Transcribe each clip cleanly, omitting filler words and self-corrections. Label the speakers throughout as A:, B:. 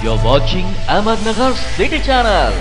A: You're watching Ahmednagar City Channel.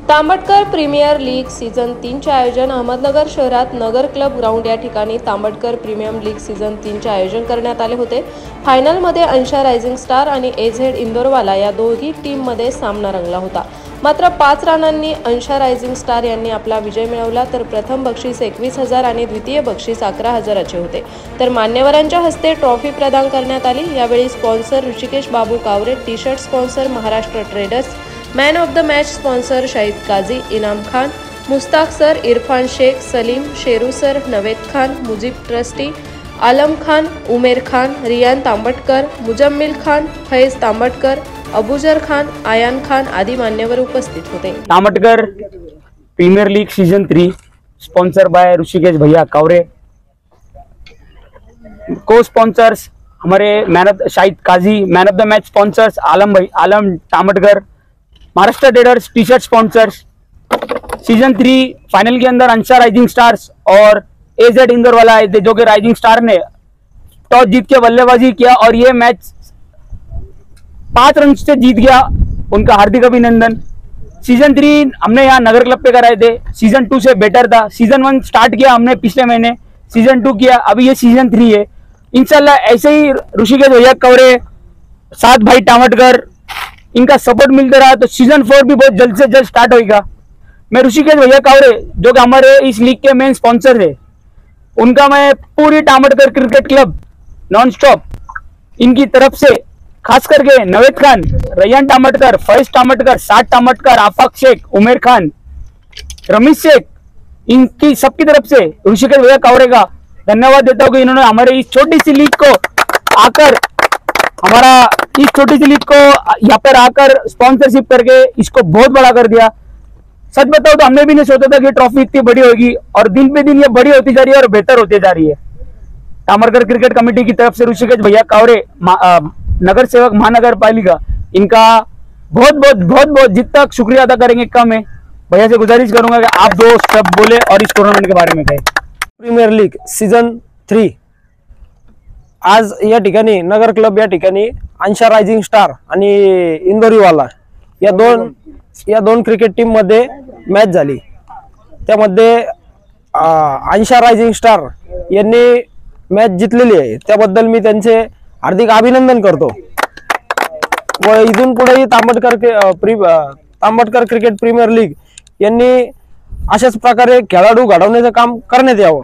B: Tambatkar premier league season 3 चे आयोजन अहमदनगर शहरात नगर क्लब ग्राउंड या ठिकाणी तांबटकर प्रीमियर लीग सीझन 3 चे आयोजन करण्यात आले होते। फायनल मध्ये अंशा रायझिंग स्टार आणि एझेड इंदोरवाला या दोघी टीम मध्ये सामना रंगला होता। मात्र 5 रनांनी अंशा रायझिंग स्टार यांनी आपला विजय मिळवला, तर प्रथम बक्षीस 21,000 आणि द्वितीय बक्षीस 11,000 चे होते। तर मान्यवरांच्या हस्ते ट्रॉफी प्रदान करण्यात आली। यावेळी sponsor Rishikesh Babu Kaware, T shirt sponsor Maharashtra traders, man of the match sponsor Shahid Kazi, Inam Khan, Mushtaq sir, Irfan Shaikh, Salim, Sheru sir, Naved Khan, Mujib trustee, Alam Khan, Umer Khan, Riyan Tambatkar, Muzammil Khan, Faiz Tambatkar, Abuzar Khan, Ayan Khan आदि मान्यवर उपस्थित होते।
C: Tambatkar premier league season 3 sponsor by Rishikesh भैया कावरे, को स्पॉन्सर्स हमारे Shahid Kazi, man of the match sponsors Alam Tambatkar, Maharashtra traders, T shirt sponsors. Season 3 final के अंदर Ansha rising stars और AZ Indore वाला जो कि राइजिंग स्टार ने टॉस जीत के बल्लेबाजी किया और ये मैच 5 रन से जीत गया, उनका हार्दिक अभिनंदन। सीजन 3 हमने यहाँ नगर क्लब पे कराए थे, सीजन 2 से बेटर था। सीजन 1 स्टार्ट किया हमने पिछले महीने, सीजन 2 किया, अभी ये सीजन 3 है। इंशाल्लाह ऐसे ही ऋषिकेश भैया कवरे, साथ भाई तांबटकर, इनका सपोर्ट मिलता रहा तो सीजन 4 भी बहुत जल्द से जल्द स्टार्ट होगा। मैं ऋषिकेश भैया कावरे जो कि हमारे इस लीग के मेन स्पॉन्सर है, उनका मैं पूरी तांबटकर क्रिकेट क्लब नॉन स्टॉप इनकी तरफ से खास करके नवेद खान, रैयान तांबटकर, फैज तांबटकर, साठ तांबटकर, आफाक शेख, उमेर खान, रमेश शेख, इनकी सबकी तरफ से ऋषिकेश भैया कावरे का धन्यवाद देता हूँ कि इन्होंने हमारे इस छोटी सी लीग को आकर यहाँ पर आकर स्पॉन्सरशिप करके इसको बहुत बड़ा कर दिया। सच बताओ तो हमने भी नहीं सोचा था कि ट्रॉफी इतनी बड़ी होगी और दिन पे दिन ये बड़ी होती जा रही है और बेहतर होती जा रही है। तांबटकर क्रिकेट कमेटी की तरफ से ऋषिकेश भैया कावरे, नगर सेवक महानगर पालिका, इनका बहुत बहुत जितना शुक्रिया अदा करेंगे कम है। भैया से गुजारिश करूंगा कि आप 2 शब्द बोले और इस टूर्नामेंट के बारे में कहें।
D: प्रीमियर लीग सीजन 3 आज या ठिकाणी नगर क्लब या ठिकाणी अंशा रायझिंग स्टार आणि इंदोरीवाला या दोन क्रिकेट टीम मध्ये मॅच झाली। त्यामध्ये अंशा रायझिंग स्टार यांनी मॅच जिंकलेली आहे, त्याबद्दल मी त्यांचे हार्दिक अभिनंदन करतो व इथून पुढेही तांबटकर क्रिकेट प्रीमियर लीग यांनी अशाच प्रकारे खेळाडू घडवण्याचं काम करण्यात यावं।